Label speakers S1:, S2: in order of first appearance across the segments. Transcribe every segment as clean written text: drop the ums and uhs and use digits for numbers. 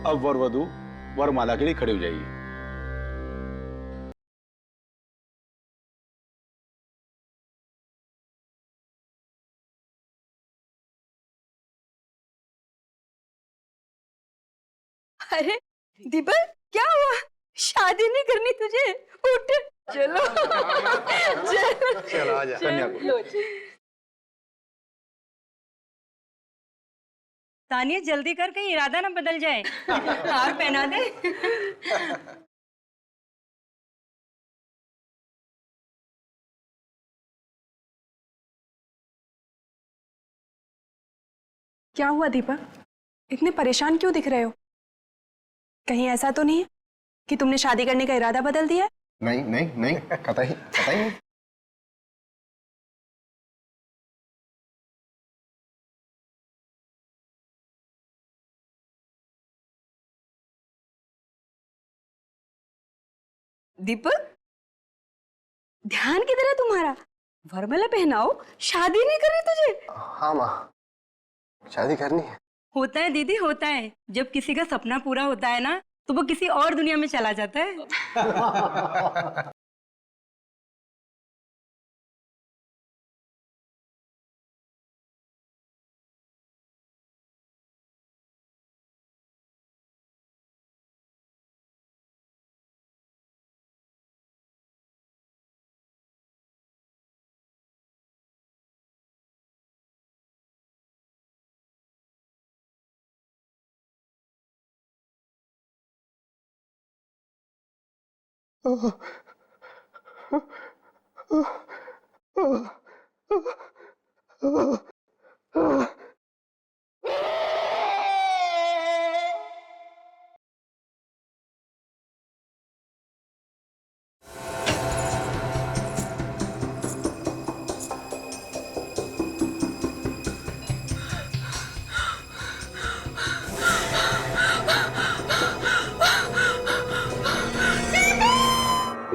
S1: अब वर वधू वरमाला के लिए खड़े हो जाइए।
S2: अरे दीपक, क्या हुआ? शादी नहीं करनी तुझे? उठ, चलो चलो
S3: चलो आजा।
S1: कन्या को
S4: तानिया जल्दी कर, कहीं इरादा ना बदल जाए। हार पहना दे।
S5: क्या हुआ दीपक, इतने परेशान क्यों दिख रहे हो? कहीं ऐसा तो नहीं है कि तुमने शादी करने का इरादा बदल दिया है?
S3: नहीं नहीं नहीं, कतई नहीं।
S2: दीपक, ध्यान किधर है तुम्हारा? वरमाला पहनाओ, शादी नहीं करनी तुझे?
S3: हाँ माँ, शादी करनी है।
S4: होता है दीदी, होता है। जब किसी का सपना पूरा होता है ना, तो वो किसी और दुनिया में चला जाता है।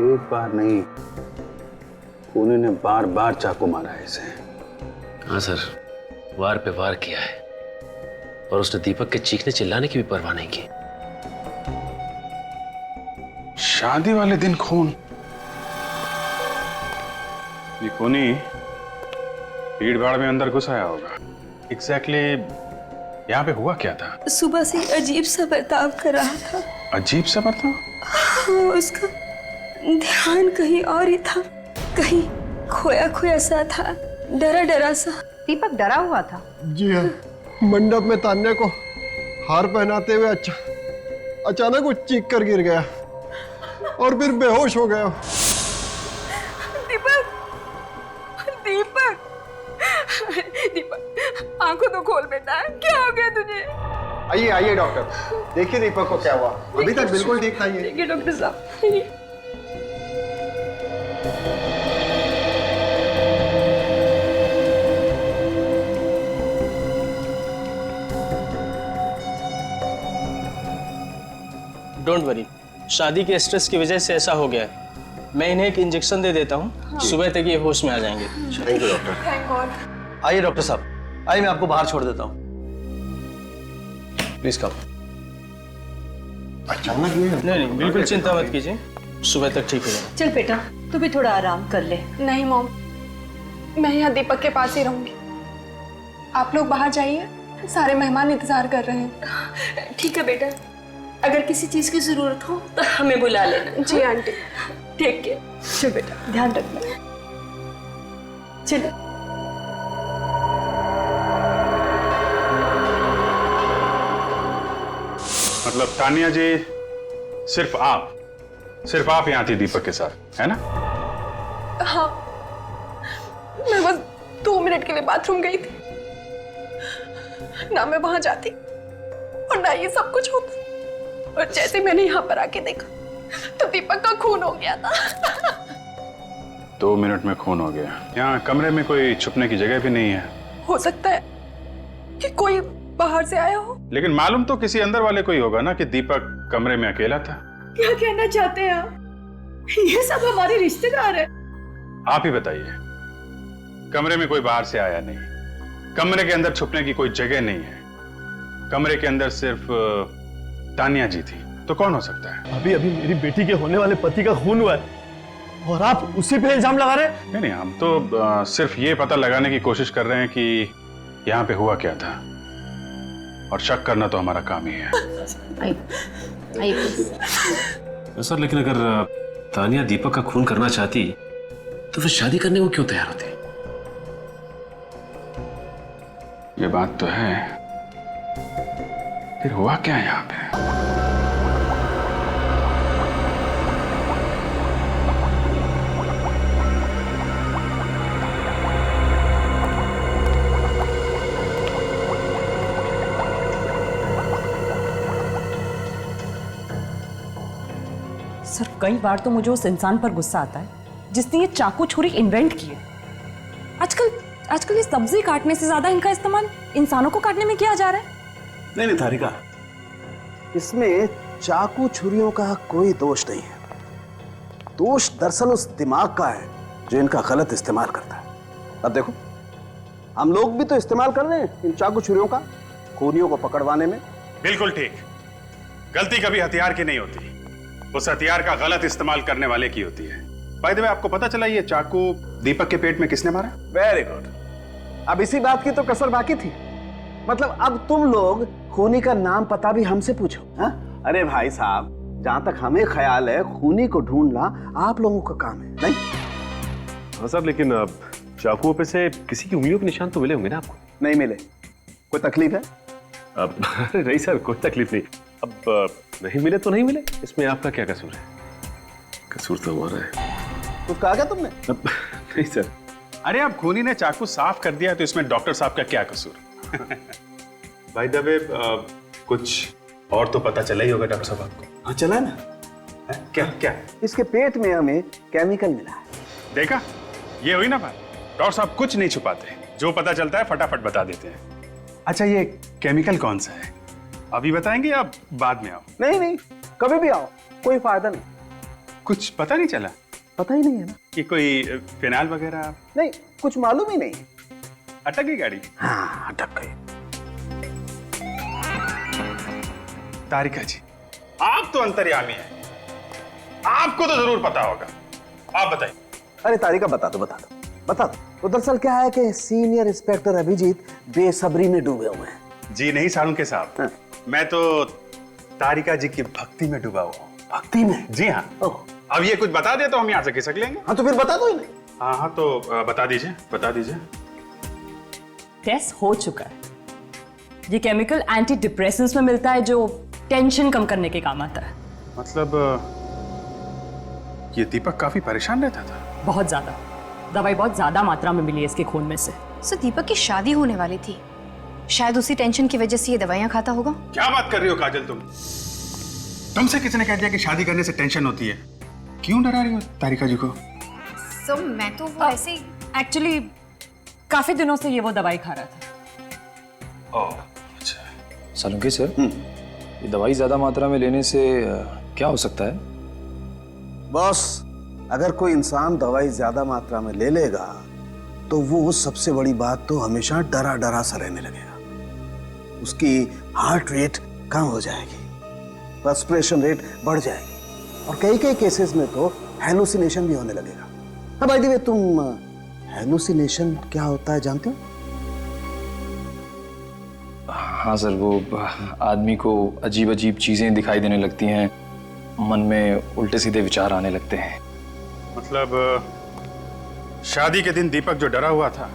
S1: एक बार नहीं, खूनी ने बार बार चाकू मारा है इसे।
S6: हाँ सर, वार पे वार किया है और उसने दीपक के चीखने चिल्लाने की भी परवाह नहीं की।
S1: शादी वाले दिन खून। ये खूनी भीड़ भाड़ में अंदर घुस आया होगा। एग्जैक्टली यहाँ पे हुआ क्या था?
S2: सुबह से अजीब सा बर्ताव कर रहा था।
S1: अजीब सा बर्ताव?
S2: हाँ, उसका ध्यान कहीं और ही था, कहीं खोया खोया सा था, डरा डरा सा।
S4: दीपक डरा हुआ था?
S3: जी हाँ, मंडप में तान्या को हार पहनाते हुए अचानक वो चीख कर गिर गया और फिर बेहोश हो गया।
S2: दीपक, दीपक, दीपक, आंखों तो खोल बेटा, क्या हो गया तुझे?
S3: आइए आइए डॉक्टर, देखिए दीपक को क्या हुआ। अभी तक बिल्कुल ठीक था ये।
S2: देखिए डॉक्टर साहब।
S7: डोंट वरी, शादी के स्ट्रेस की वजह से ऐसा हो गया है। मैं इन्हें एक इंजेक्शन दे देता हूँ। हाँ। सुबह तक ये होश में आ जाएंगे।
S3: Thank you doctor.
S2: Thank God.
S8: आइए डॉक्टर साहब, आइए मैं आपको बाहर छोड़ देता हूँ। Please come.
S3: अचानक ये?
S7: नहीं नहीं, बिल्कुल चिंता मत कीजिए, सुबह तक ठीक हो जाएगा।
S4: चल बेटा, तू भी थोड़ा आराम कर ले।
S5: नहीं मॉम, मैं यहाँ दीपक के पास ही रहूंगी। आप लोग बाहर जाइए, सारे मेहमान इंतजार कर रहे हैं।
S2: ठीक है बेटा, अगर किसी चीज की जरूरत हो तो हमें बुला लेना।
S5: जी आंटी।
S2: ठीक है, चल बेटा, ध्यान रखना। चलो।
S1: मतलब तानिया जी, सिर्फ आप यहाँ थी दीपक के साथ, है ना?
S5: हाँ, मैं बस 2 मिनट के लिए बाथरूम गई थी। ना मैं वहां जाती और ना ये सब कुछ होता। और जैसे मैंने यहाँ पर आके देखा तो दीपक का खून हो गया था।
S1: 2 मिनट में खून हो गया। यहाँ कमरे में कोई छुपने की जगह भी नहीं है।
S5: हो सकता है कि कोई बाहर से आया हो।
S1: लेकिन मालूम तो किसी अंदर वाले को ही होगा ना कि दीपक कमरे में अकेला था।
S2: क्या कहना चाहते हैं आप? ये सब हमारे रिश्तेदार हैं।
S1: आप ही बताइए। कमरे में कोई बाहर से आया नहीं, कमरे के अंदर छुपने की कोई जगह नहीं है। कमरे के अंदर सिर्फ तानिया जी थी, तो कौन हो सकता है?
S8: अभी अभी मेरी बेटी के होने वाले पति का खून हुआ है और आप उसी पे इल्जाम लगा रहे हैं?
S1: नहीं, हम तो सिर्फ ये पता लगाने की कोशिश कर रहे हैं कि यहाँ पे हुआ क्या था, और शक करना तो हमारा काम ही है।
S6: सर, लेकिन अगर तानिया दीपक का खून करना चाहती तो फिर शादी करने को क्यों तैयार होती?
S1: ये बात तो है, फिर हुआ क्या यहाँ पे?
S9: सर, कई बार तो मुझे उस इंसान पर गुस्सा आता है जिसने ये चाकू छुरी इन्वेंट की है। आजकल ये सब्जी काटने से ज्यादा इनका इस्तेमाल इंसानों को काटने में किया जा रहा है।
S8: नहीं तारिका,
S10: इसमें चाकू छुरियों का कोई दोष नहीं है। दोष दरअसल उस दिमाग का है जो इनका गलत इस्तेमाल करता है। अब देखो, हम लोग भी तो इस्तेमाल कर रहे हैं इन चाकू छुरियों का खूनियों को पकड़वाने में।
S1: बिल्कुल ठीक। गलती कभी हथियार की नहीं होती, उस हथियार का गलत इस्तेमाल करने वाले की होती है। बाय द वे, आपको पता चला ये चाकू दीपक के पेट में किसने मारा?
S10: Very good. अब इसी बात की तो कसर बाकी थी। मतलब अब तुम लोग खूनी का नाम पता भी हमसे पूछो, हाँ? अरे भाई साहब, जहां तक हमें ख्याल है खूनी को ढूंढना आप लोगों का काम है, नहीं?
S6: हाँ सर, लेकिन चाकुओं पे से किसी की उंगलियों के निशान तो मिले होंगे ना आपको?
S10: नहीं मिले। कोई तकलीफ है?
S6: अब नहीं सर, कोई तकलीफ नहीं। अब नहीं मिले तो नहीं मिले, इसमें आपका क्या कसूर है? कसूर तो हमारा है।
S10: कुछ कहा क्या तुमने?
S6: नहीं सर।
S1: अरे अब खूनी ने चाकू साफ कर दिया तो इसमें डॉक्टर साहब का क्या कसूर? बाय द वे, कुछ और तो पता चला ही होगा डॉक्टर साहब आपको।
S10: हाँ, चला ना।
S1: क्या क्या?
S10: इसके पेट में हमें केमिकल मिला है।
S1: देखा, ये हुई ना बात। डॉक्टर साहब कुछ नहीं छुपाते, जो पता चलता है फटाफट बता देते हैं। अच्छा, ये केमिकल कौन सा है, अभी बताएंगे या बाद में आओ?
S10: नहीं नहीं, कभी भी आओ, कोई फायदा नहीं।
S1: कुछ पता नहीं चला?
S10: पता ही नहीं है ना
S1: कि कोई फिनाइल वगैरह?
S10: नहीं, कुछ मालूम ही नहीं।
S1: अटक गई गाड़ी?
S10: हाँ, अटक गई।
S1: तारिका जी, आप तो अंतर्यामी हैं, आपको तो जरूर पता होगा, आप बताइए।
S10: अरे तारिका, बता दो। तो दरअसल क्या है कि सीनियर इंस्पेक्टर अभिजीत बेसब्री में डूबे हुए हैं।
S1: जी नहीं साळुंके साहब,
S10: हाँ।
S1: मैं तो तारिका जी की भक्ति में डूबा हुआ हूँ।
S10: भक्ति में?
S1: जी हाँ। अब ये कुछ बता दे तो हम यहाँ से खिसक लेंगे।
S10: हाँ, तो फिर बता दो ही नहीं।
S1: हाँ, तो बता दीजिए।
S9: टेस्ट हो चुका है। ये केमिकल एंटी डिप्रेसेंट्स में मिलता है जो टेंशन कम करने के काम आता है।
S1: मतलब ये दीपक काफी परेशान रहता था?
S9: बहुत ज्यादा। दवाई बहुत ज्यादा मात्रा में मिली है इसके खून में से।
S5: सर, दीपक की शादी होने वाली थी, शायद उसी टेंशन की वजह से ये दवाइयां खाता होगा।
S1: क्या बात कर रही हो काजल तुमसे किसने कह दिया कि शादी करने से टेंशन होती है? क्यों डरा रही हो तारिका जी को?
S5: सर, मैं तो वो ऐसे ही
S9: एक्चुअली काफी दिनों से ये वो दवाई खा रहा था।
S1: ओह, अच्छा।
S11: सालुंके सर, ये दवाई ज्यादा मात्रा में लेने से क्या हो सकता है?
S10: बॉस, अगर कोई इंसान दवाई ज्यादा मात्रा में ले लेगा तो वो सबसे बड़ी बात तो हमेशा डरा सा रहने लगेगा। उसकी हार्ट रेट कम हो जाएगी, रेस्पिरेशन रेट बढ़ जाएगी, और कई केसेस में तो हेलुसिनेशन भी होने लगेगा। हाँ, बाय द वे, तुम हेलुसिनेशन क्या होता है जानते हो?
S11: हाँ सर, वो आदमी को अजीब अजीब चीजें दिखाई देने लगती हैं, मन में उल्टे सीधे विचार आने लगते हैं।
S1: मतलब शादी के दिन दीपक जो डरा हुआ था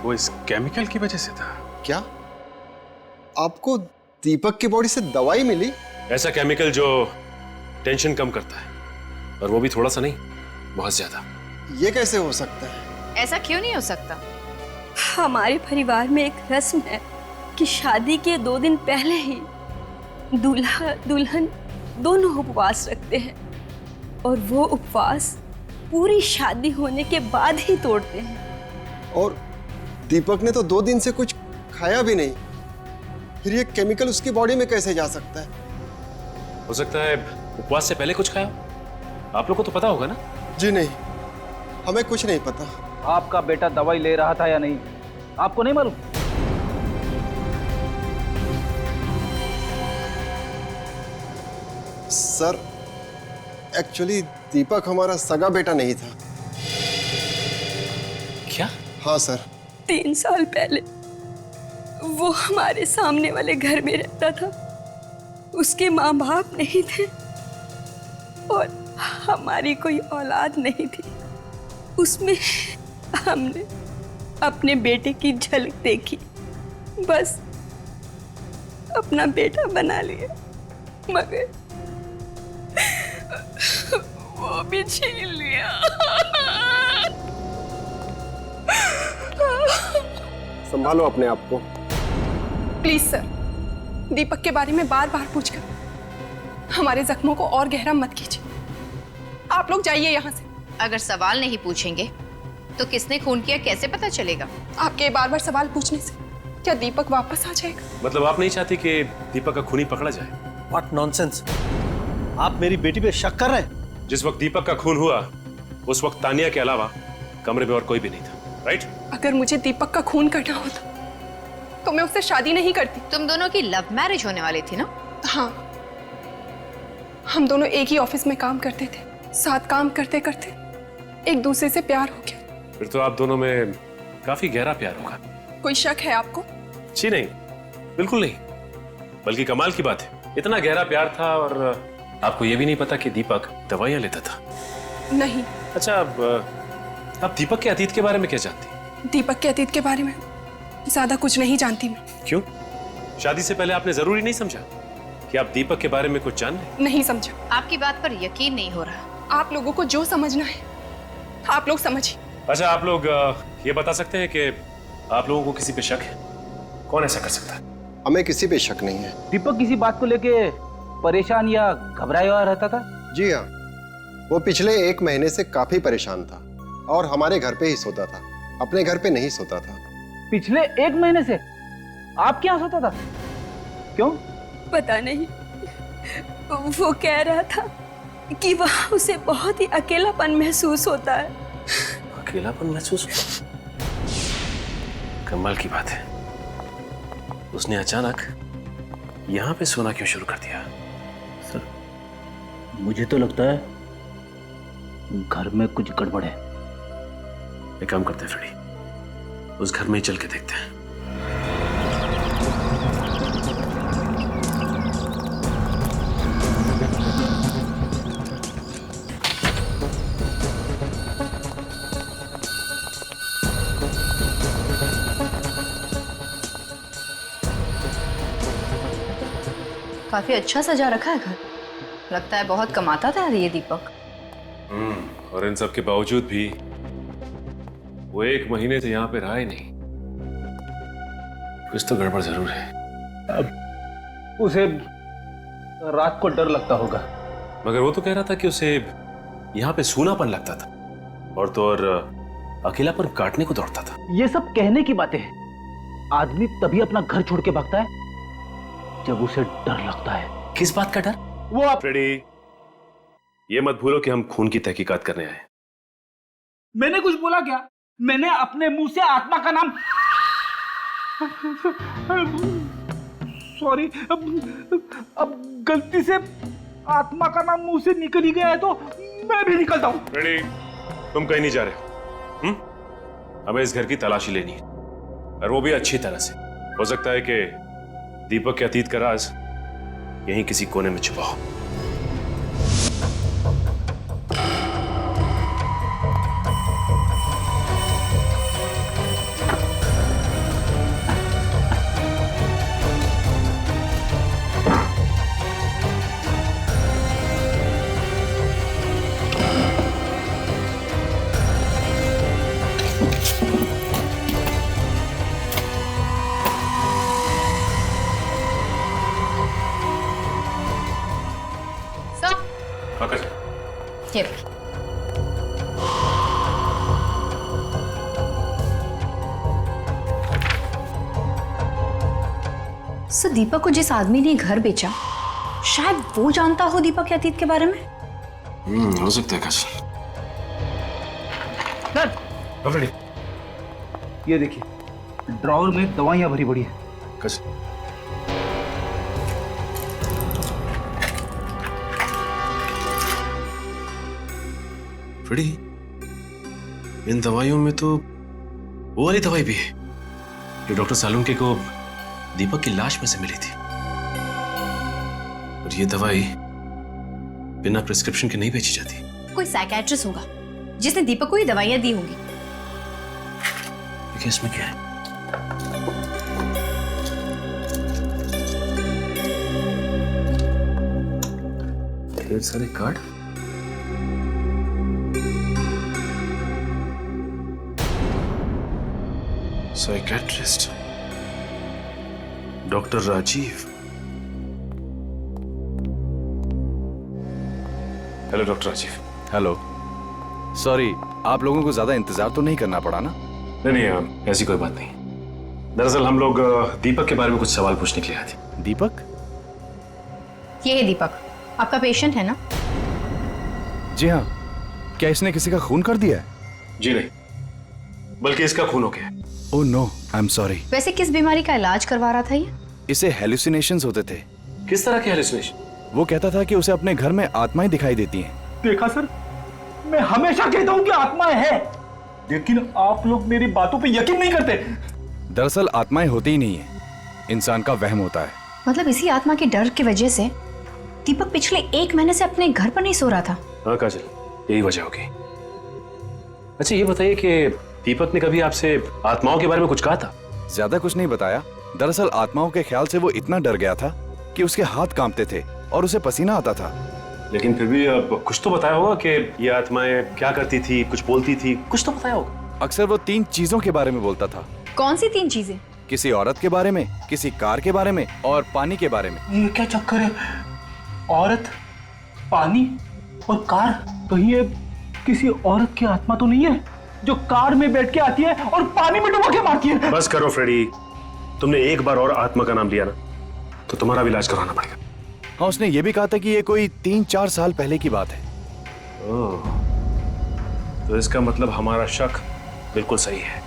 S1: वो इस केमिकल की वजह से था?
S3: क्या आपको दीपक की बॉडी से दवाई मिली?
S6: ऐसा केमिकल जो टेंशन कम करता है, और वो भी थोड़ा सा नहीं, बहुत ज्यादा।
S3: ये कैसे हो सकता है?
S5: ऐसा क्यों नहीं हो सकता?
S2: हमारे परिवार में एक रस्म है कि शादी के 2 दिन पहले ही दूल्हा दुल्हन दोनों उपवास रखते हैं, और वो उपवास पूरी शादी होने के बाद ही तोड़ते हैं।
S3: और दीपक ने तो 2 दिन से कुछ खाया भी नहीं, फिर ये केमिकल उसकी बॉडी में कैसे जा सकता है?
S6: हो सकता है उपवास से पहले कुछ खाया। आप लोग को तो पता होगा ना?
S3: जी नहीं, हमें कुछ नहीं पता।
S8: आपका बेटा दवाई ले रहा था या नहीं, आपको नहीं मालूम?
S3: सर, एक्चुअली दीपक हमारा सगा बेटा नहीं था।
S11: क्या?
S3: हाँ सर।
S2: 3 साल पहले वो हमारे सामने वाले घर में रहता था। उसके माँ बाप नहीं थे और हमारी कोई औलाद नहीं थी। उसमें हमने अपने बेटे की झलक देखी, बस अपना बेटा बना लिया, मगर वो भी छीन लिया।
S3: संभालो अपने आप को।
S5: प्लीज सर, दीपक के बारे में बार बार पूछकर हमारे जख्मों को और गहरा मत कीजिए। आप लोग जाइए यहाँ से।
S12: अगर सवाल नहीं पूछेंगे तो किसने खून किया कैसे पता चलेगा?
S5: आपके बार बार सवाल पूछने से क्या दीपक वापस आ जाएगा?
S6: मतलब आप नहीं चाहती कि दीपक का खूनी पकड़ा जाए?
S8: What nonsense! आप मेरी बेटी पे शक कर रहे हैं?
S6: जिस वक्त दीपक का खून हुआ उस वक्त तानिया के अलावा कमरे में और कोई भी नहीं था, राइट?
S5: अगर मुझे दीपक का खून करना होता तो मैं उससे शादी नहीं करती।
S12: तुम दोनों की लव मैरिज होने वाली थी ना?
S5: हाँ, हम दोनों एक ही ऑफिस में काम करते थे। साथ काम करते करते एक दूसरे से प्यार हो गया।
S6: फिर तो आप दोनों में काफी गहरा प्यार होगा।
S5: कोई शक है आपको?
S6: जी नहीं, बिल्कुल नहीं। बल्कि कमाल की बात है, इतना गहरा प्यार था और आपको ये भी नहीं पता कि दीपक दवाइयां लेता था।
S5: नहीं।
S6: अच्छा, आप दीपक के अतीत के बारे में क्या जानती?
S5: दीपक के अतीत के बारे में ज्यादा कुछ नहीं जानती मैं।
S6: क्यों? शादी से पहले आपने जरूरी नहीं समझा कि आप दीपक के बारे में कुछ जान लें?
S5: नहीं समझा।
S12: आपकी बात पर यकीन नहीं हो रहा।
S5: आप लोगों को जो समझना है आप लोग समझिए।
S6: अच्छा, आप लोग ये बता सकते हैं कि आप लोगों को किसी पे शक है? कौन ऐसा कर सकता है?
S3: हमें किसी पे शक नहीं है।
S13: दीपक किसी बात को लेके परेशान या घबराया हुआ रहता था?
S3: जी हाँ, वो पिछले 1 महीने से काफी परेशान था और हमारे घर पे ही सोता था, अपने घर पे नहीं सोता था।
S13: पिछले 1 महीने से आप यहाँ सोता था? क्यों?
S2: पता नहीं, वो कह रहा था कि वहाँ उसे बहुत ही अकेलापन महसूस होता है।
S6: अकेलापन महसूस होता? कमाल की बात है, उसने अचानक यहाँ पे सोना क्यों शुरू कर दिया?
S13: सर, मुझे तो लगता है घर में कुछ गड़बड़ है।
S6: एक काम करते हैं फ्रेडी, उस घर में ही चल के देखते हैं।
S12: काफी अच्छा सजा रखा है घर। लगता है बहुत कमाता था ये दीपक।
S6: और इन सब के बावजूद भी वो 1 महीने से यहाँ पे रहा ही नहीं। कुछ तो गड़बड़ जरूर है।
S13: अब उसे रात को डर लगता होगा।
S6: मगर वो तो कह रहा था कि उसे यहाँ पे सूनापन लगता था और तो और अकेलापन काटने को दौड़ता था।
S13: ये सब कहने की बातें हैं। आदमी तभी अपना घर छोड़ के भागता है जब उसे डर लगता है।
S6: किस बात का डर?
S13: वो आप
S6: फ्रेडी, ये मत भूलो कि हम खून की तहकीकात करने आए।
S13: मैंने कुछ बोला क्या? मैंने अपने मुंह से आत्मा का नाम सॉरी, अब गलती से आत्मा का नाम मुंह से निकल ही गया है तो मैं भी निकलता हूं।
S6: फ्रेडी, तुम कहीं नहीं जा रहे हो। हमें इस घर की तलाशी लेनी है और वो भी अच्छी तरह से। हो सकता है कि दीपक के अतीत का राज यहीं किसी कोने में छुपा हो।
S12: सो दीपक को जिस आदमी ने घर बेचा, शायद वो जानता हो दीपक के अतीत के बारे में।
S6: हो सकता है काजल।
S13: सर, ये देखिए, ड्रॉवर में दवाइयां भरी पड़ी है।
S6: काजल, फ्रेडी, इन दवाइयों में तो वो वाली दवाई भी है जो डॉक्टर सालुंके को दीपक की लाश में से मिली थी। और ये दवाई बिना प्रिस्क्रिप्शन के नहीं बेची जाती।
S12: कोई साइकियाट्रिस्ट होगा जिसने दीपक को ये दवाइयां दी होंगी।
S6: देखिए इसमें क्या है। ढेर सारे card. Psychiatrist doctor Rajiv. Hello doctor Rajiv.
S14: Hello. Sorry, आप लोगों को ज्यादा इंतजार तो नहीं करना पड़ा ना?
S6: नहीं, ऐसी कोई बात नहीं। दरअसल हम लोग दीपक के बारे में कुछ सवाल पूछने के लिए आए थे।
S14: दीपक?
S12: ये है दीपक, आपका पेशेंट है ना?
S14: जी हाँ। क्या इसने किसी का खून कर दिया है?
S6: जी नहीं, बल्कि इसका खून हो गया।
S14: Oh no, I am sorry.
S12: वैसे किस बीमारी का इलाज करवा रहा था ये?
S14: इसे हेलुसिनेशंस होते थे।
S6: किस तरह के हेलुसिनेशन?
S14: वो कहता था कि उसे अपने घर में आत्माएं दिखाई देती हैं।
S13: देखा सर, मैं हमेशा कहता हूँ कि आत्माएं हैं, लेकिन आप लोग मेरी बातों पे यकीन नहीं करते।
S14: दरअसल आत्माएं होती ही नहीं है, इंसान का वहम होता है।
S12: मतलब इसी आत्मा के डर की वजह से दीपक पिछले 1 महीने से अपने घर पर नहीं सो रहा था।
S6: हाँ काजल, यही वजह होगी। अच्छा ये बताइए कि दीपक ने कभी आपसे आत्माओं के बारे में कुछ कहा था?
S14: ज्यादा कुछ नहीं बताया। दरअसल आत्माओं के ख्याल से वो इतना डर गया था कि उसके हाथ कांपते थे और उसे पसीना आता था।
S6: लेकिन फिर भी अब कुछ तो बताया होगा कि ये आत्माएं क्या करती थी, कुछ बोलती थी, कुछ तो बताया होगा।
S14: अक्सर वो 3 चीजों के बारे में बोलता था।
S12: कौन सी 3 चीजें?
S14: किसी औरत के बारे में, किसी कार के बारे में और पानी के बारे में।
S13: ये क्या चक्कर है? औरत, पानी और कार? कहीं ये किसी औरत की आत्मा तो नहीं है जो कार में बैठ के आती है और पानी में डुबा के मारती है?
S6: बस करो फ्रेडी, तुमने एक बार और आत्मा का नाम लिया ना तो तुम्हारा भी इलाज करवाना पड़ेगा।
S14: हाँ, उसने ये भी कहा था कि ये कोई 3-4 साल पहले की बात है।
S6: ओह, तो इसका मतलब हमारा शक बिल्कुल सही है।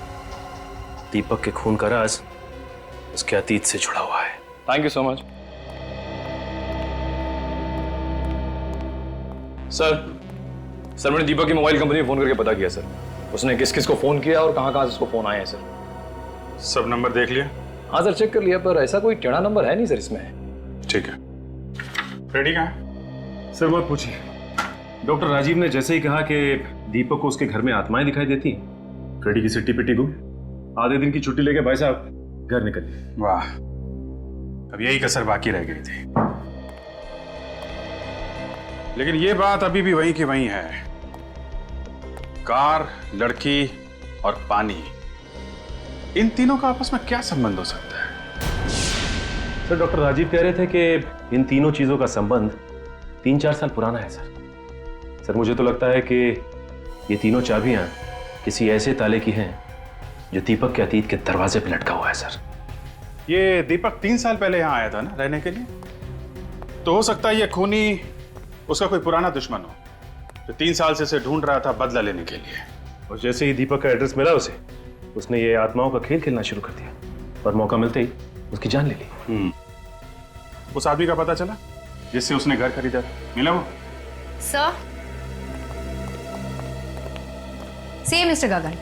S6: दीपक के खून का राज उसके अतीत से जुड़ा हुआ है।
S11: Thank you so much sir. मैंने दीपक की मोबाइल कंपनी में फोन करके पता किया सर, उसने किस किस को फोन किया और कहां कहां से उसको फोन आए हैं सर।
S1: सब नंबर देख लिया?
S11: हाँ सर, चेक कर लिया, पर ऐसा कोई टेढ़ा नंबर है नहीं सर इसमें।
S1: ठीक है। फ्रेडी कहाँ है?
S6: सर मत पूछिए, डॉक्टर राजीव ने जैसे ही कहा कि दीपक को उसके घर में आत्माएं दिखाई देती, फ्रेडी की सिट्टी पिट्टी गुम। आधे दिन की छुट्टी लेके भाई साहब घर निकल गए।
S1: वाह, अब यही कसर बाकी रह गई थी। लेकिन ये बात अभी भी वहीं की वहीं है। कार, लड़की और पानी, इन तीनों का आपस में क्या संबंध हो सकता है?
S6: सर डॉक्टर राजीव कह रहे थे कि इन तीनों चीजों का संबंध 3-4 साल पुराना है सर। मुझे तो लगता है कि ये तीनों चाबियां किसी ऐसे ताले की हैं जो दीपक के अतीत के दरवाजे पे लटका हुआ है सर।
S1: ये दीपक 3 साल पहले यहाँ आया था ना रहने के लिए, तो हो सकता है ये खूनी उसका कोई पुराना दुश्मन हो जो 3 साल से उसे ढूंढ रहा था बदला लेने के लिए।
S6: और जैसे ही दीपक का एड्रेस मिला उसने ये आत्माओं का खेल खेलना शुरू कर दिया और मौका मिलते ही उसकी जान ले ली।
S1: उस आदमी का पता चला जिससे उसने घर खरीदा था? मिला वो?
S12: सर, सेम मिस्टर गगन,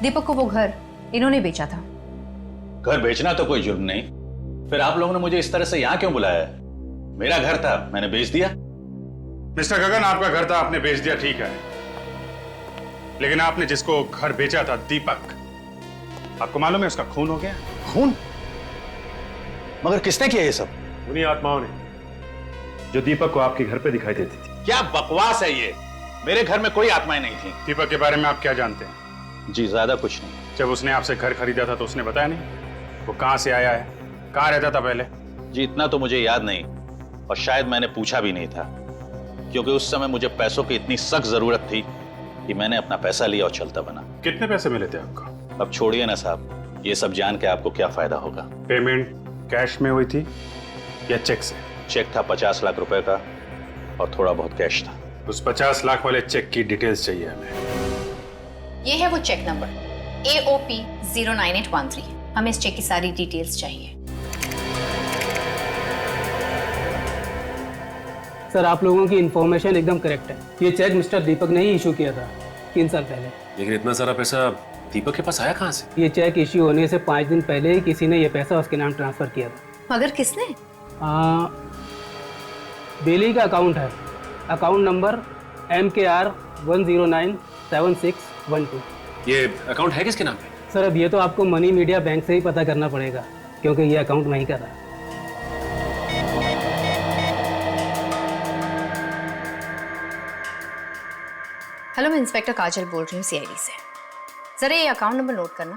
S12: दीपक को वो घर इन्होंने बेचा था।
S15: घर बेचना तो कोई जुर्म नहीं, फिर आप लोगों ने मुझे इस तरह से यहाँ क्यों बुलाया? मेरा घर था, मैंने बेच दिया।
S1: मिस्टर गगन, आपका घर था, आपने बेच दिया, ठीक है, लेकिन आपने जिसको घर बेचा था दीपक, आपको मालूम है उसका खून हो गया?
S15: खून? मगर किसने किया ये सब?
S6: उन्हीं आत्माओं ने जो दीपक को आपके घर पे दिखाई देती थी।
S15: क्या बकवास है ये? मेरे घर में कोई आत्माएं नहीं थी।
S1: दीपक के बारे में आप क्या जानते हैं?
S15: जी ज्यादा कुछ नहीं।
S1: जब उसने आपसे घर खरीदा था तो उसने बताया नहीं वो कहां से आया है, कहां रहता था पहले?
S15: जी इतना तो मुझे याद नहीं, और शायद मैंने पूछा भी नहीं था, क्योंकि उस समय मुझे पैसों की इतनी सख्त जरूरत थी कि मैंने अपना पैसा लिया और चलता बना।
S1: कितने पैसे मिले थे आपको?
S15: अब छोड़िए ना साहब, ये सब जान के आपको क्या फायदा होगा।
S1: पेमेंट कैश में हुई थी या चेक से?
S15: चेक था 50 लाख रुपए का और थोड़ा बहुत कैश था।
S1: उस 50 लाख वाले चेक की डिटेल्स चाहिए हमें।
S12: ये है वो चेक नंबर AOP 09813। हमें इस चेक की सारी डिटेल्स चाहिए।
S13: सर आप लोगों की इन्फॉर्मेशन एकदम करेक्ट है। ये चेक मिस्टर दीपक ने ही इशू किया था 3 साल पहले।
S6: लेकिन इतना सारा पैसा दीपक के पास आया कहाँ से?
S13: ये चेक इश्यू होने से 5 दिन पहले ही किसी ने ये पैसा उसके नाम ट्रांसफर किया था।
S12: मगर किसने?
S13: बेली का अकाउंट है, अकाउंट नंबर MKR 1097612।
S6: ये अकाउंट है किसके नाम पे?
S13: सर अब ये तो आपको मनी मीडिया बैंक से ही पता करना पड़ेगा, क्योंकि ये अकाउंट मैं ही कर रहा।
S12: हेलो, मैं इंस्पेक्टर काजल बोल रही हूँ CID से। जरा ये अकाउंट नंबर नोट करना,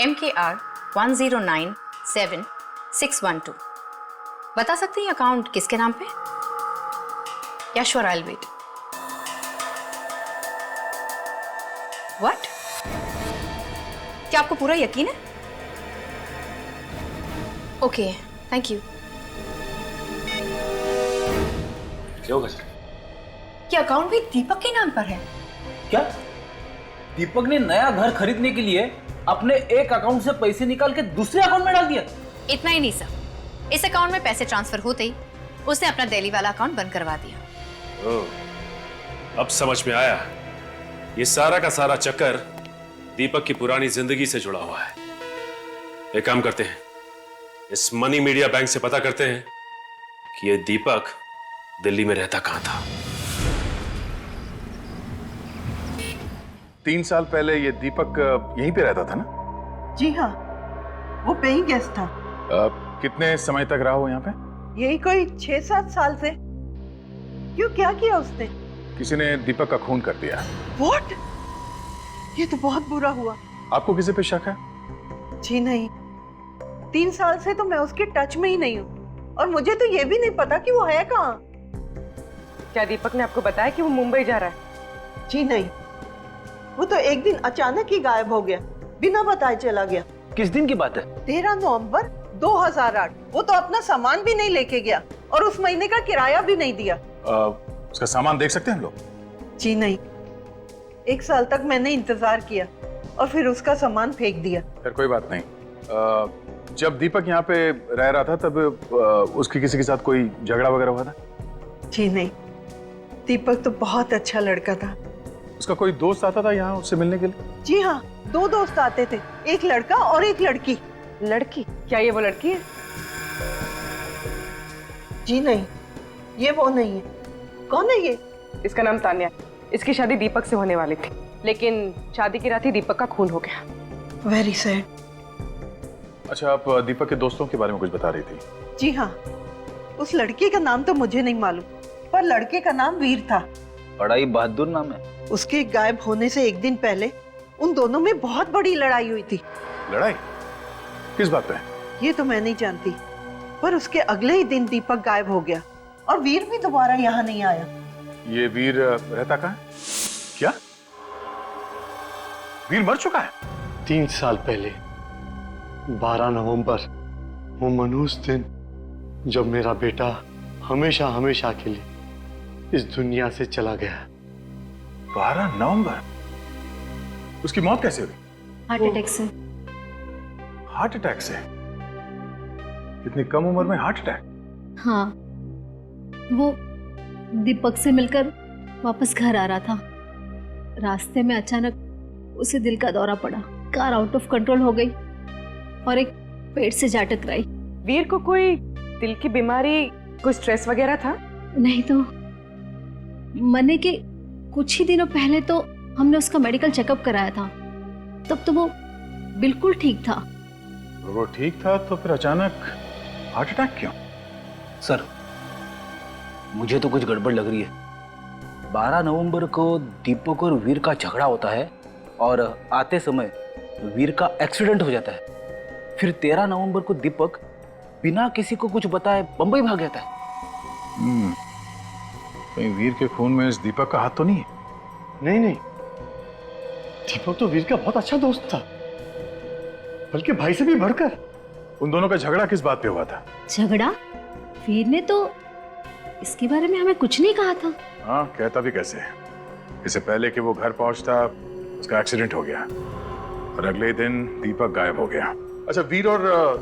S12: MKR 1097612। बता सकते हैं ये अकाउंट किसके नाम पे? या sure, I will wait. What? क्या आपको पूरा यकीन है? Okay, thank you.
S6: क्या होगा?
S12: ये अकाउंट भी दीपक के नाम पर है?
S13: क्या दीपक ने नया घर खरीदने के लिए अपने एक अकाउंट से पैसे निकाल के दूसरे अकाउंट में डाल दिया?
S12: इतना ही नहीं सर, इस अकाउंट में पैसे ट्रांसफर होते ही उसने अपना दिल्ली वाला अकाउंट बंद करवा दिया।
S6: ओह, अब समझ में आया। ये सारा का सारा चक्कर दीपक की पुरानी जिंदगी से जुड़ा हुआ है। एक काम करते हैं, इस मनी मीडिया बैंक से पता करते हैं कि ये दीपक दिल्ली में रहता कहां था।
S1: 3 साल पहले ये दीपक यहीं पे रहता था ना?
S16: जी हाँ, वो पेइंग गेस्ट था।
S1: कितने समय तक रहा हो यहाँ पे?
S16: यही कोई 6-7 साल से। क्यों, क्या किया उसने?
S1: किसी ने दीपक का खून कर दिया।
S16: What? ये तो बहुत बुरा हुआ।
S1: आपको किसी पे शक है?
S16: जी नहीं, 3 साल से तो मैं उसके टच में ही नहीं हूँ, और मुझे तो ये भी नहीं पता कि वो है कहाँ।
S17: क्या दीपक ने आपको बताया कि वो मुंबई जा रहा है?
S16: जी नहीं, वो तो एक दिन अचानक ही गायब हो गया, बिना बताए चला गया।
S13: किस दिन की बात है?
S16: 13 नवंबर 2008। वो तो अपना सामान भी नहीं लेके गया और उस महीने का किराया भी नहीं दिया।
S1: उसका सामान देख सकते हैं हम लोग?
S16: जी नहीं, 1 साल तक मैंने इंतजार किया और फिर उसका सामान फेंक दिया।
S1: फिर कोई बात नहीं। जब दीपक यहाँ पे रह रहा था तब उसकी किसी के साथ कोई झगड़ा वगैरह हुआ था?
S16: जी नहीं, दीपक तो बहुत अच्छा लड़का था।
S1: उसका कोई दोस्त आता था यहाँ उससे मिलने के लिए?
S16: जी हाँ, 2 दोस्त आते थे, एक लड़का और एक लड़की।
S17: लड़की? क्या ये वो लड़की है?
S16: जी नहीं, ये वो नहीं है। कौन है ये?
S17: इसका नाम तान्या। इसकी शादी दीपक से होने वाली थी, लेकिन शादी की रात ही दीपक का खून हो गया।
S16: Very sad.
S1: अच्छा, आप दीपक के दोस्तों के बारे में कुछ बता रही थी?
S16: जी हाँ, उस लड़के का नाम तो मुझे नहीं मालूम, पर लड़के का नाम वीर था।
S15: बड़ा ही बहादुर नाम है।
S16: उसके गायब होने से 1 दिन पहले उन दोनों में बहुत बड़ी लड़ाई हुई थी।
S1: लड़ाई? किस बात पे?
S16: ये तो मैं नहीं जानती, पर उसके अगले ही दिन दीपक गायब हो गया और वीर भी दोबारा यहाँ नहीं आया।
S1: ये वीर रहता कहाँ है? क्या वीर मर चुका है?
S8: 3 साल पहले 12 नवंबर, वो मनहूस दिन जब मेरा बेटा हमेशा हमेशा के लिए इस दुनिया से चला गया।
S1: 12 नवंबर? उसकी मौत कैसे हुई?
S12: हार्ट अटैक से।
S1: हार्ट अटैक से? इतनी कम उम्र में हार्ट अटैक?
S18: हाँ, वो दीपक से मिलकर वापस घर आ रहा था। रास्ते में अचानक उसे दिल का दौरा पड़ा, कार आउट ऑफ कंट्रोल हो गई और एक पेड़ से जा टकराई।
S17: वीर को कोई दिल की बीमारी, कोई स्ट्रेस वगैरह था?
S18: नहीं तो मरने के कुछ ही दिनों पहले तो हमने उसका मेडिकल चेकअप कराया था, तब तो वो बिल्कुल ठीक था।
S1: वो ठीक था तो फिर अचानक हार्ट अटैक क्यों?
S19: सर, मुझे तो कुछ गड़बड़ लग रही है। 12 नवंबर को दीपक और वीर का झगड़ा होता है और आते समय वीर का एक्सीडेंट हो जाता है। फिर 13 नवंबर को दीपक बिना किसी को कुछ बताए बंबई भाग जाता है।
S1: कहीं वीर के खून में इस दीपक का हाथ तो नहीं है?
S8: नहीं नहीं, दीपक तो वीर का बहुत अच्छा दोस्त था, बल्कि भाई से भी बढ़कर।
S1: उन दोनों का झगड़ा किस बात पे हुआ था?
S18: झगड़ा? वीर ने तो इसके बारे में हमें कुछ नहीं कहा था।
S1: हाँ, कहता भी कैसे? इससे पहले कि वो घर पहुंचता उसका एक्सीडेंट हो गया और अगले दिन दीपक गायब हो गया। अच्छा, वीर और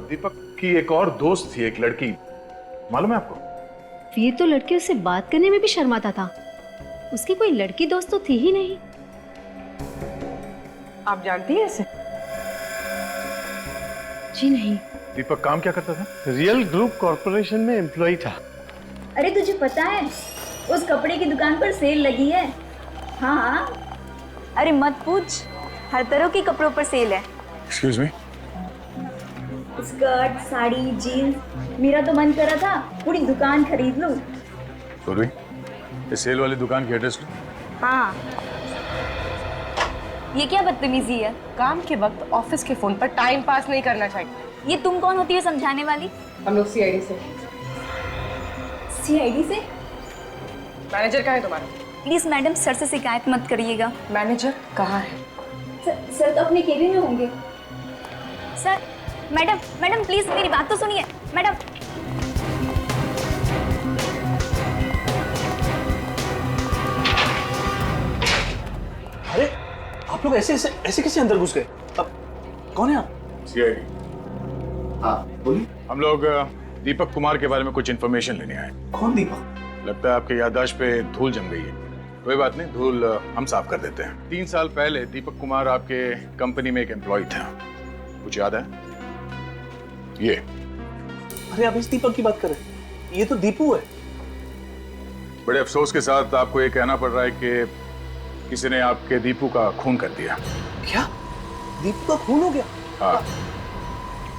S1: दीपक की एक और दोस्त थी, एक लड़की, मालूम है आपको?
S18: वीर तो लड़के उससे बात करने में भी शर्माता था। उसकी कोई लड़की दोस्त तो थी ही नहीं।
S17: आप जानती हैं इसे?
S18: जी नहीं।
S14: दीपक काम क्या करता था?
S8: रियल ग्रुप कॉर्पोरेशन में एम्प्लॉय था।
S20: अरे तुझे पता है उस कपड़े की दुकान पर सेल लगी है। हाँ।
S21: अरे मत पूछ, हर तरह के कपड़ों पर सेल है।
S14: Excuse me.
S20: Skirt, sari, jeans, मेरा तो मन कर रहा था पूरी दुकान खरीद लूं।
S14: पूर्वी, इस सेल वाली दुकान की एड्रेस लो।
S21: हाँ। ये क्या बदतमीजी है?
S17: काम के वक्त ऑफिस के फोन पर टाइम पास नहीं करना चाहिए।
S21: ये तुम कौन होती है समझाने वाली?
S17: हम लोग सीआईडी से।
S21: सीआईडी से?
S17: मैनेजर कहाँ है तुम्हारा?
S21: प्लीज मैडम, सर से शिकायत मत करिएगा।
S17: मैनेजर कहाँ है?
S21: सर तो अपने केबिन में होंगे। सर, मैडम मैडम प्लीज मेरी बात तो सुनिए मैडम।
S19: अरे आप लोग ऐसे ऐसे ऐसे कैसे अंदर घुस गए? अब कौन है आप?
S14: सीआईडी।
S19: हाँ बोलिए।
S14: हम लोग दीपक कुमार के बारे में कुछ इन्फॉर्मेशन लेने आए।
S19: कौन दीपक?
S14: लगता है आपके याददाश्त पे धूल जम गई है। कोई बात नहीं, धूल हम साफ कर देते हैं। 3 साल पहले दीपक कुमार आपके कंपनी में एक एम्प्लॉय था, कुछ याद है? ये।
S19: अरे आप इस दीपक की बात कर रहे हैं? ये तो दीपू है।
S14: बड़े अफसोस के साथ आपको ये कहना पड़ रहा है कि किसी ने आपके दीपू का खून कर दिया।
S19: क्या? दीपू का खून हो गया?
S14: हाँ,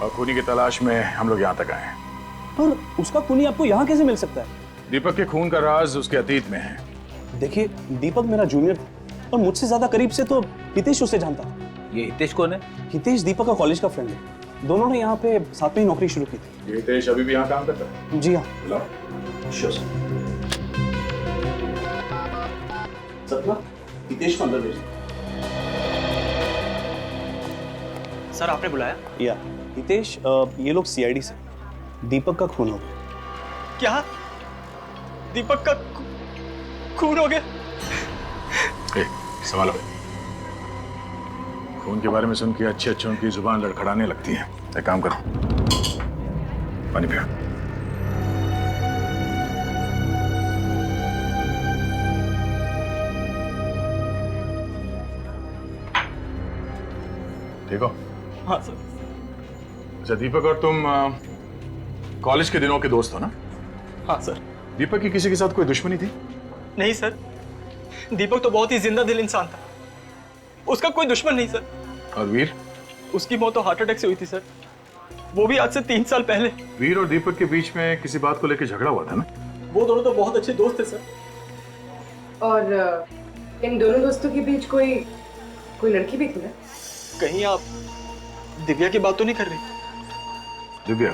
S14: और खूनी की तलाश में हम लोग यहाँ तक आए हैं।
S19: पर उसका खूनी आपको यहाँ कैसे मिल सकता है?
S14: दीपक के खून का राज उसके अतीत में है।
S19: देखिए, दीपक मेरा जूनियर था और मुझसे ज्यादा करीब से तो हितेश उसे जानता था।
S15: ये हितेश कौन है?
S19: हितेश दीपक का कॉलेज का फ्रेंड है। दोनों ने यहाँ पे साथ में ही नौकरी शुरू की थी।
S14: ये हितेश अभी भी यहाँ काम करता है?
S19: जी हाँ।
S14: बुलाओ।
S19: Sure sir. सपना, हितेश को अंदर भेजो।
S7: सर आपने बुलाया?
S19: या हितेश, ये लोग सीआईडी से। दीपक का खून हो गया।
S7: क्या? दीपक का खून हो गया?
S14: संभालो। खून के बारे में सुन के अच्छे अच्छे उनकी जुबान लड़खड़ाने लगती है। एक काम करो, पानी पियो। ठीक हो?
S7: हाँ सर।
S14: अच्छा, दीपक और तुम कॉलेज के दिनों के दोस्त हो ना?
S7: हाँ सर।
S14: दीपक की किसी के साथ कोई दुश्मनी थी?
S7: नहीं सर, दीपक तो बहुत ही जिंदा दिल इंसान था। उसका कोई दुश्मन नहीं सर।
S14: और वीर?
S7: उसकी मौत तो हार्ट अटैक से हुई थी सर, वो भी आज से 3 साल पहले।
S14: वीर और दीपक के बीच में किसी बात को लेकर झगड़ा हुआ था ना?
S7: वो दोनों तो बहुत अच्छे दोस्त थे सर।
S17: और इन दोनों दोस्तों के बीच कोई लड़की भी थी ना?
S7: कहीं आप दिव्या की बात तो नहीं कर रही?
S14: दिव्या?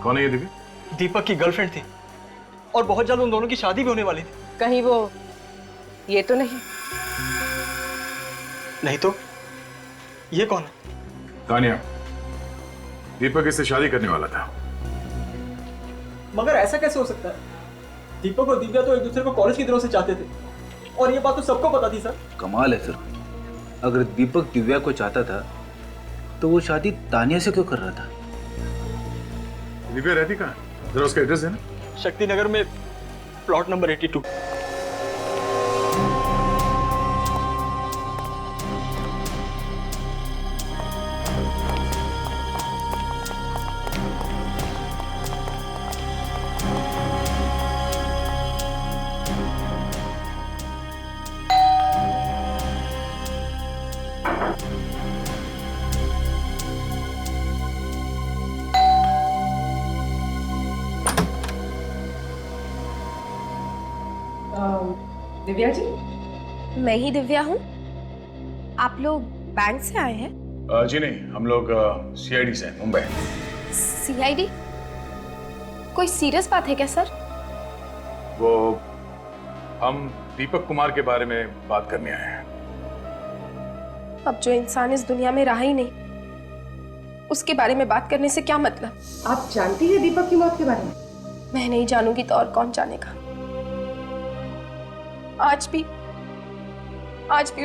S14: कौन है ये दिव्या?
S7: दीपक की गर्लफ्रेंड थी और बहुत जल्द उन दोनों की शादी भी होने वाली थी।
S17: कहीं वो ये तो नहीं?
S7: नहीं तो ये कौन है?
S14: तानिया, दीपक इससे शादी करने वाला था।
S7: मगर ऐसा कैसे हो सकता है? दीपक और दिव्या तो एक दूसरे को कॉलेज के दिनों से चाहते थे और ये बात तो सबको पता थी सर।
S19: कमाल है सर, अगर दीपक दिव्या को चाहता था तो वो शादी तानिया से क्यों कर रहा था?
S14: दिव्या रहती कहाँ? जरा उसका एड्रेस देना।
S7: शक्ति नगर में प्लॉट नंबर 82।
S17: दिव्या जी?
S5: मैं ही दिव्या हूँ। आप लोग बैंक से आए हैं?
S14: जी नहीं, हम लोग सीआईडी से हैं, मुंबई।
S5: सीआईडी? कोई सीरियस बात है क्या सर?
S14: वो हम दीपक कुमार के बारे में बात करने आए हैं।
S5: अब जो इंसान इस दुनिया में रहा ही नहीं, उसके बारे में बात करने से क्या मतलब?
S17: आप जानती हैं दीपक की मौत के बारे में?
S5: मैं नहीं जानूंगी तो और कौन जानेगा। आज भी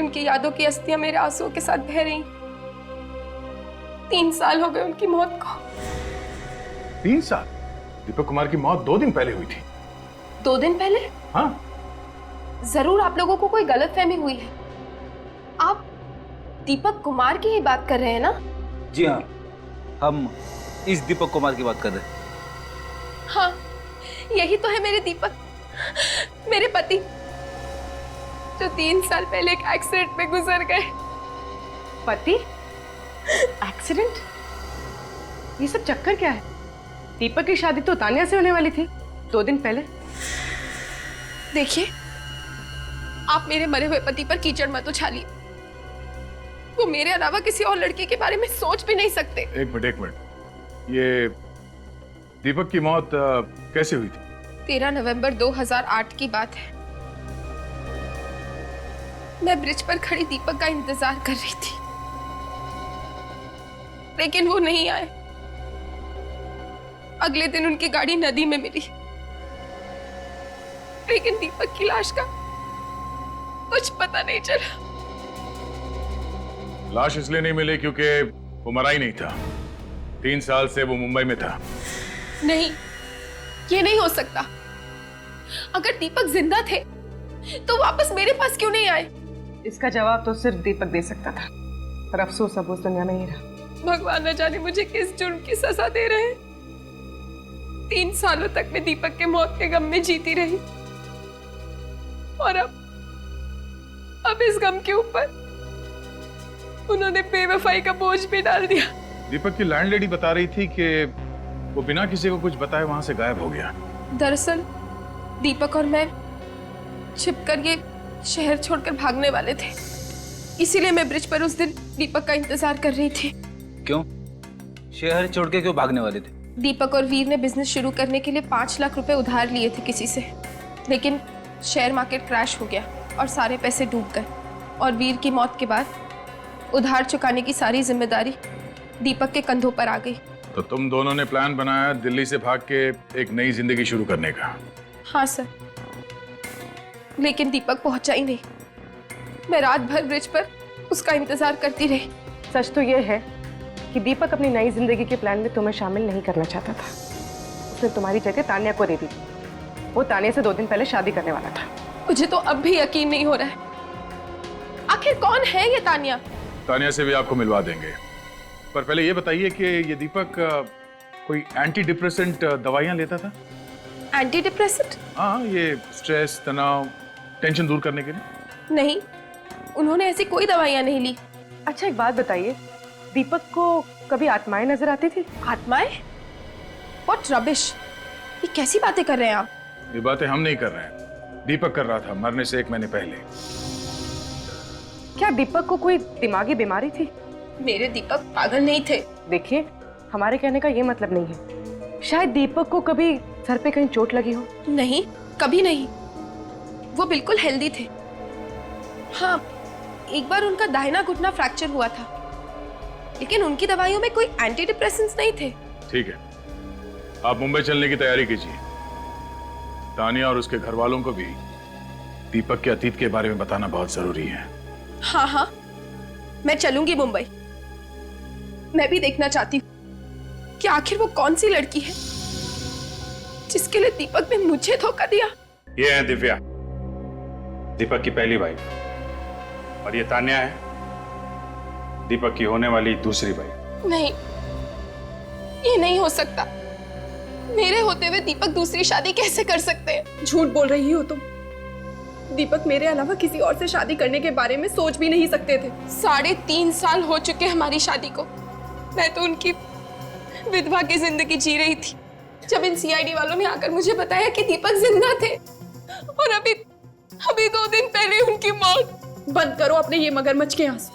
S5: उनकी यादों की अस्थियां मेरे आंसुओं के साथ बह रही। 3 साल हो गए उनकी मौत को।
S14: 3 साल? दीपक कुमार की मौत 2 दिन पहले हुई थी।
S5: 2 दिन पहले?
S14: हाँ।
S5: जरूर आप लोगों को कोई गलतफहमी हुई है। आप दीपक कुमार की ही बात कर रहे हैं ना?
S19: जी हाँ, हम इस दीपक कुमार की बात कर रहे हैं।
S5: हाँ, यही तो है मेरे दीपक, मेरे पति, जो 3 साल पहले एक एक्सीडेंट में गुजर गए।
S17: पति? एक्सीडेंट? ये सब चक्कर क्या है? दीपक की शादी तो तानिया से होने वाली थी 2 दिन पहले।
S5: देखिए, आप मेरे मरे हुए पति पर कीचड़ मत उछालिए। वो मेरे अलावा किसी और लड़के के बारे में सोच भी नहीं सकते।
S14: एक मिनट, ये दीपक की मौत कैसे हुई थी?
S5: 13 नवंबर 2008 की बात है। मैं ब्रिज पर खड़ी दीपक का इंतजार कर रही थी, लेकिन वो नहीं आए। अगले दिन उनकी गाड़ी नदी में मिली, लेकिन दीपक की लाश का कुछ पता नहीं चला।
S14: लाश इसलिए नहीं मिली क्योंकि वो मरा ही नहीं था। 3 साल से वो मुंबई में था।
S5: नहीं, ये नहीं हो सकता। अगर दीपक जिंदा थे तो वापस मेरे पास क्यों नहीं आए?
S17: इसका जवाब तो सिर्फ दीपक दे सकता था, पर अफसोस अब उस दुनिया में ही रहा।
S5: भगवान न जाने मुझे किस जुर्म की सजा दे रहे हैं। 3 सालों तक मैं दीपक के मौत के गम में जीती रही, और अब इस गम के ऊपर उन्होंने बेवफाई का बोझ भी डाल दिया।
S14: दीपक की लैंडलेडी बता रही थी कि वो बिना किसी को कुछ बताए वहां से गायब हो गया।
S5: दरअसल दीपक और मैं छिपकर ये शहर छोड़कर भागने वाले थे, इसीलिए मैं ब्रिज पर उस दिन दीपक का इंतजार कर रही थी।
S19: क्यों? शहर छोड़ के क्यों भागने वाले थे?
S5: दीपक और वीर ने बिजनेस शुरू करने के लिए 5 लाख रुपए उधार लिए थे किसी से, लेकिन शेयर मार्केट क्रैश हो गया और सारे पैसे डूब गए। और वीर की मौत के बाद उधार चुकाने की सारी जिम्मेदारी दीपक के कंधों पर आ गई।
S14: तो तुम दोनों ने प्लान बनाया दिल्ली से भाग के एक नई जिंदगी शुरू करने का?
S5: हाँ सर, लेकिन दीपक पहुंचा ही नहीं। मैं रात भर ब्रिज पर उसका इंतजार करती रही।
S17: सच तो यह है कि दीपक अपनी नई जिंदगी के प्लान में तुम्हें शामिल नहीं करना चाहता था। उसने तुम्हारी जगह तानिया को दे दी। वो तानिया से 2 दिन पहले शादी करने वाला था।
S5: मुझे तो अब भी यकीन नहीं हो रहा है, आखिर कौन है ये तानिया?
S14: तानिया से भी आपको मिलवा देंगे, पर पहले ये बताइए कि ये दीपक कोई एंटी डिप्रेसेंट दवाइयां लेता था?
S5: Anti depressant?
S14: हाँ, ये स्ट्रेस, तनाव, टेंशन दूर करने के लिए।
S5: नहीं, उन्होंने ऐसी कोई दवाइयां नहीं ली।
S17: अच्छा, एक बात बताइए, दीपक को कभी आत्माएं नजर आती थी?
S5: आत्माएं? व्हाट रबिश, ये कैसी बातें कर रहे हैं आप?
S14: ये बातें हम नहीं कर रहे हैं, दीपक कर रहा था मरने से 1 महीने पहले।
S17: क्या दीपक को कोई दिमागी बीमारी थी?
S5: मेरे दीपक पागल नहीं थे।
S17: देखिए, हमारे कहने का ये मतलब नहीं है। शायद दीपक को कभी सर पे कहीं चोट लगी हो।
S5: नहीं, कभी नहीं। वो बिल्कुल हेल्दी थे। हाँ, एक बार उनका दाहिना घुटना फ्रैक्चर हुआ था, लेकिन उनकी दवाइयों में कोई एंटी डिप्रेसेंट्स नहीं थे।
S14: ठीक है, आप मुंबई चलने की तैयारी कीजिए। तानिया और उसके घर वालों को भी दीपक के अतीत के बारे में बताना बहुत जरूरी है।
S5: हाँ हाँ, मैं चलूंगी मुंबई। मैं भी देखना चाहती हूँ कि आखिर वो कौन सी लड़की है जिसके लिए दीपक ने मुझे धोखा दिया।
S1: ये है दिव्या, दीपक की पहली वाइफ, और ये तान्या है, दीपक की होने वाली दूसरी वाइफ।
S5: नहीं, ये नहीं हो सकता। मेरे होते हुए दीपक दूसरी शादी कैसे कर सकते हैं? झूठ बोल रही हो तुम। दीपक मेरे अलावा किसी और से शादी करने के बारे में सोच भी नहीं सकते थे। 3.5 साल हो चुके हमारी शादी को। मैं तो उनकी विधवा की जिंदगी जी रही थी, जब इन सीआईडी वालों ने आकर मुझे बताया कि दीपक जिंदा थे, और अभी 2 दिन पहले उनकी मौत। बंद करो अपने ये मगरमच्छ के आंसू।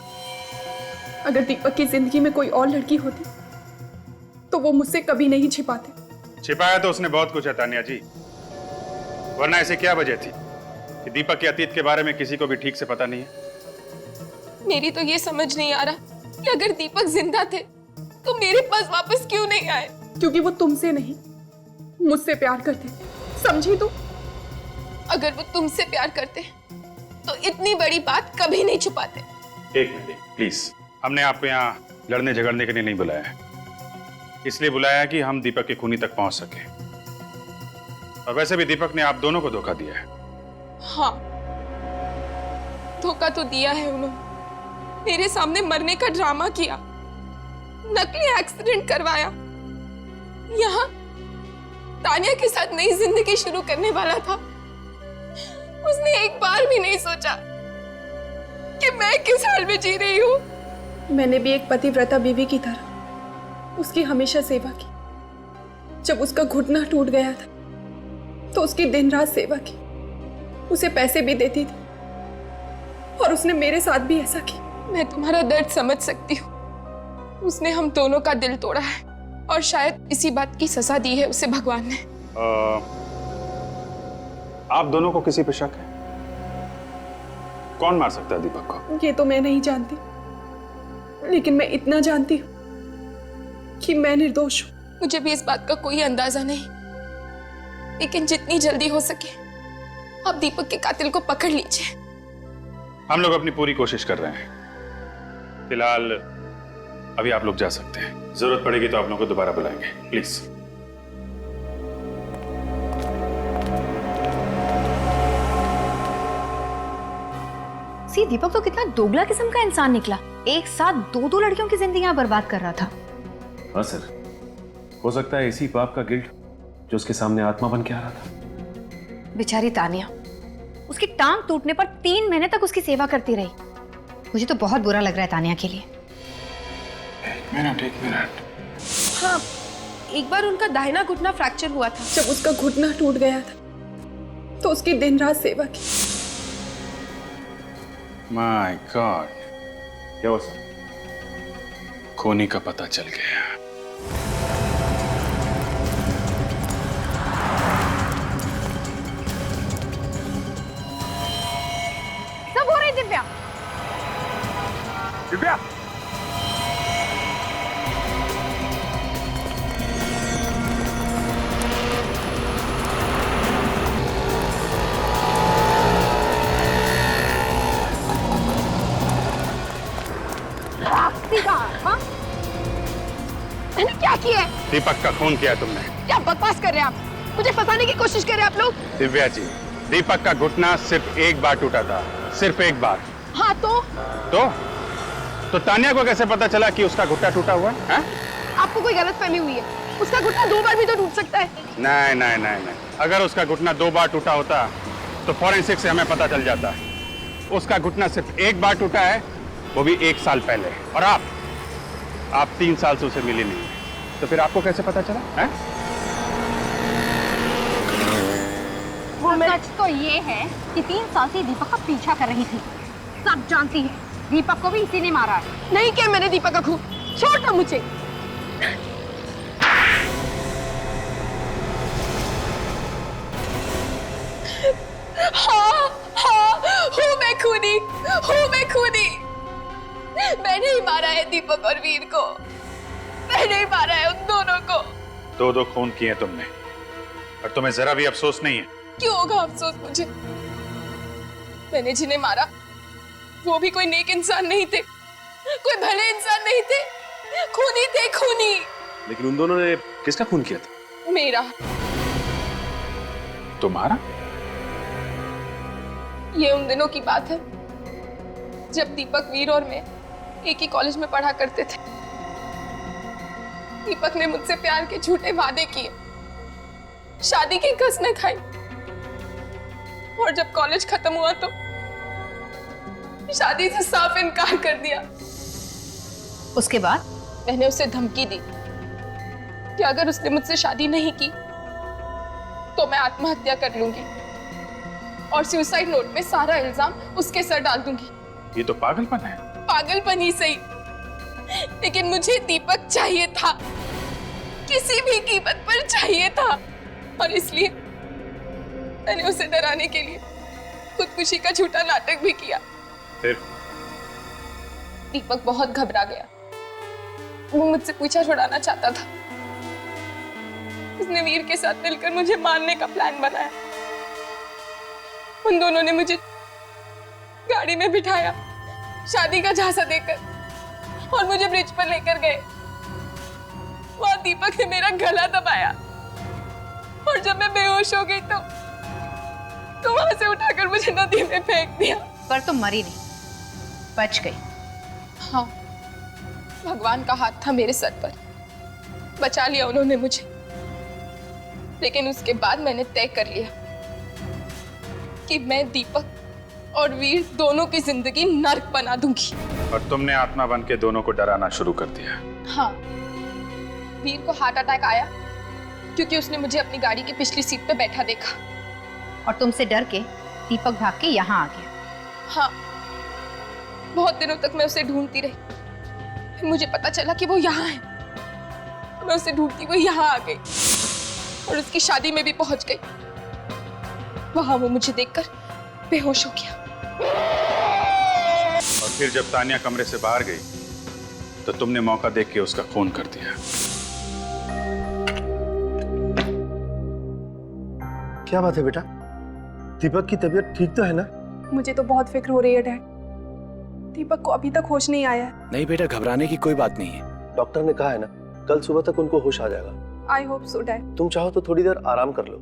S5: अगर दीपक की जिंदगी में कोई और लड़की होती तो वो मुझसे कभी नहीं छिपाते।
S1: छिपाया तो उसने बहुत कुछ है तानिया जी, वरना ऐसे क्या वजह थी कि दीपक के अतीत के बारे में किसी को भी ठीक से पता नहीं है?
S5: मेरी तो ये समझ नहीं आ रहा कि अगर दीपक जिंदा थे तो मेरे पास वापस क्यों नहीं आए? क्योंकि वो तुमसे नहीं, मुझसे प्यार करते, समझी तू? अगर वो तुमसे प्यार करते तो इतनी बड़ी बात कभी नहीं छुपाते।
S1: एक मिनट प्लीज, हमने आपको यहाँ लड़ने झगड़ने के लिए नहीं बुलाया है, इसलिए बुलाया कि हम दीपक के खूनी तक पहुंच सके। और वैसे भी दीपक ने आप दोनों को धोखा दिया है।
S5: हाँ, धोखा तो दिया है उन्होंने। मेरे सामने मरने का ड्रामा किया, नकली एक्सीडेंट करवाया, यहाँ तानिया के साथ नई जिंदगी शुरू करने वाला था। उसने एक बार भी नहीं सोचा कि मैं किस हाल में जी रही हूँ। मैंने भी एक पतिव्रता बीवी की तरह उसकी हमेशा सेवा की। जब उसका घुटना टूट गया था तो उसकी दिन रात सेवा की, उसे पैसे भी देती थी, और उसने मेरे साथ भी ऐसा किया। मैं तुम्हारा दर्द समझ सकती हूँ। उसने हम दोनों का दिल तोड़ा है, और शायद इसी बात की सजा दी है उसे भगवान ने।
S1: आप दोनों को किसी पे शक है? कौन मार सकता है दीपक को?
S5: ये तो मैं नहीं जानती, लेकिन मैं इतना जानती हूँ कि मैं निर्दोष हूँ। मुझे भी इस बात का कोई अंदाजा नहीं, लेकिन जितनी जल्दी हो सके आप दीपक के कातिल को पकड़ लीजिए।
S1: हम लोग अपनी पूरी कोशिश कर रहे हैं। फिलहाल अभी आप लोग जा सकते हैं। जरूरत पड़ेगी तो आप लोगों को दोबारा बुलाएंगे, प्लीज।
S12: सी, दीपक तो कितना दोगला किस्म का इंसान निकला। एक साथ दो लड़कियों की जिंदगियां बर्बाद कर रहा था।
S6: हाँ सर, हो सकता है इसी पाप का गिल्ट जो उसके सामने आत्मा बन के आ रहा था।
S12: बेचारी तानिया, उसकी टांग टूटने पर 3 महीने तक उसकी सेवा करती रही। मुझे तो बहुत बुरा लग रहा है तानिया के लिए।
S1: एक मिनट।
S5: हाँ, एक बार उनका दाहिना घुटना फ्रैक्चर हुआ था। जब उसका घुटना टूट गया था तो उसकी दिन रात सेवा की।
S1: माय गॉड, क्या हुआ सर? खूनी का पता चल गया।
S21: सब हो रही दिव्या।
S1: दिव्या,
S21: हाँ? मैंने क्या किया है?
S1: दीपक का खून किया तुमने।
S21: क्या बकवास कर रहे हैं आप? मुझे फंसाने की कोशिश कर रहे हैं आप लोग।
S1: दिव्या जी, दीपक का घुटना सिर्फ एक बार टूटा था, सिर्फ एक बार।
S21: हाँ तो
S1: तानिया को कैसे पता चला कि उसका घुटना टूटा हुआ है?
S21: आपको कोई गलतफहमी हुई है। उसका घुटना 2 बार भी तो टूट सकता है।
S1: नहीं। अगर उसका घुटना 2 बार टूटा होता तो फॉरेंसिक से हमें पता चल जाता। उसका घुटना सिर्फ एक बार टूटा है, वो भी 1 साल पहले। और आप 3 साल से उसे मिली नहीं, तो फिर आपको कैसे पता चला है?
S21: सच तो ये है कि 3 साल से दीपक का पीछा कर रही थी। सब जानती है दीपक को भी इसी ने मारा है। नहीं किया मैंने दीपक का खून। छोड़ मुझे।
S5: हाँ, हूँ मैं खूनी। मैंने ही मारा है दीपक और वीर को। मैंने ही मारा है उन दोनों को।
S1: 2 खून किए तुमने, और तुम्हें जरा भी अफसोस नहीं है?
S5: क्यों होगा अफसोस मुझे? मैंने जिन्हें मारा वो भी कोई नेक इंसान नहीं थे, कोई भले इंसान नहीं थे, खूनी थे, खूनी।
S6: लेकिन उन दोनों ने किसका खून किया था?
S5: मेरा।
S1: तुम्हारा?
S5: ये उन दिनों की बात है जब दीपक, वीर और मैं एक ही कॉलेज में पढ़ा करते थे। दीपक ने मुझसे प्यार के झूठे वादे किए, शादी की कसमें खाई, और जब कॉलेज खत्म हुआ तो शादी से साफ इनकार कर दिया।
S12: उसके बाद
S5: मैंने उसे धमकी दी कि अगर उसने मुझसे शादी नहीं की तो मैं आत्महत्या कर लूंगी, और सुसाइड नोट में सारा इल्जाम उसके सर डाल दूंगी।
S1: ये तो पागलपन है।
S5: पागलपन ही सही, लेकिन मुझे दीपक चाहिए था, किसी भी कीमत पर चाहिए था, और इसलिए मैंने उसे डराने के लिए खुदकुशी का झूठा नाटक भी किया।
S1: फिर
S5: दीपक बहुत घबरा गया। वो मुझसे पीछा छुड़ाना चाहता था। उसने वीर के साथ मिलकर मुझे मारने का प्लान बनाया। उन दोनों ने मुझे गाड़ी में बिठाया, शादी का झांसा देकर, और मुझे ब्रिज पर लेकर गए। वहां दीपक ने मेरा गला दबाया, और जब मैं बेहोश हो गई तो वहां से उठाकर मुझे नदी में फेंक दिया।
S21: पर तुम मरी नहीं, बच गई।
S5: हाँ, भगवान का हाथ था मेरे सर पर, बचा लिया उन्होंने मुझे। लेकिन उसके बाद मैंने तय कर लिया कि मैं दीपक और वीर दोनों की जिंदगी नर्क बना दूंगी।
S1: और तुमने आत्मा बन के दोनों को डराना शुरू कर दिया।
S5: हाँ, वीर को हार्ट अटैक आया क्योंकि उसने मुझे अपनी गाड़ी की पिछली सीट पे बैठा देखा।
S21: और तुमसे डर के दीपक भाग के यहाँ आ गया।
S5: हाँ, बहुत दिनों तक मैं उसे ढूंढती रही, फिर मुझे पता चला कि वो यहाँ है। मैं उसे ढूंढती हुई यहाँ आ गई और उसकी शादी में भी पहुंच गई। वहां वो मुझे देखकर बेहोश हो गया।
S1: और फिर जब तानिया कमरे से बाहर गई तो तुमने मौका देख के उसका खून कर दिया।
S3: क्या बात है बेटा, दीपक की तबीयत ठीक तो है ना?
S5: मुझे तो बहुत फिक्र हो रही है डैड। दीपक को अभी तक होश नहीं आया है।
S19: नहीं बेटा, घबराने की कोई बात नहीं है।
S3: डॉक्टर ने कहा है ना, कल सुबह तक उनको होश आ जाएगा।
S5: I hope so dad.
S3: तुम चाहो तो थोड़ी देर आराम कर लो,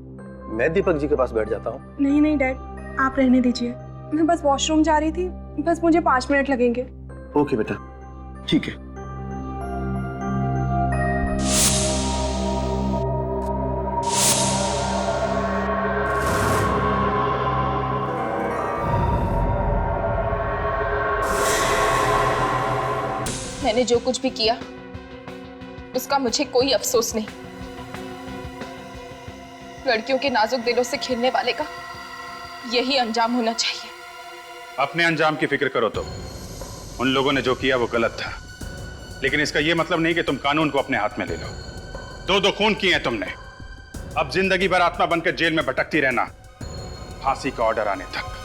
S3: मैं दीपक जी के पास बैठ जाता हूँ।
S5: नहीं नहीं डैड, आप रहने दीजिए। मैं बस वॉशरूम जा रही थी, बस मुझे 5 मिनट लगेंगे।
S3: ओके बेटा, ठीक है।
S5: मैंने जो कुछ भी किया उसका मुझे कोई अफसोस नहीं। लड़कियों के नाजुक दिलों से खेलने वाले का यही अंजाम होना चाहिए।
S1: अपने अंजाम की फिक्र करो तो। उन लोगों ने जो किया वो गलत था, लेकिन इसका ये मतलब नहीं कि तुम कानून को अपने हाथ में ले लो। 2 खून किए हैं तुमने, अब जिंदगी भर आत्मा बनकर जेल में भटकती रहना, फांसी का ऑर्डर आने तक।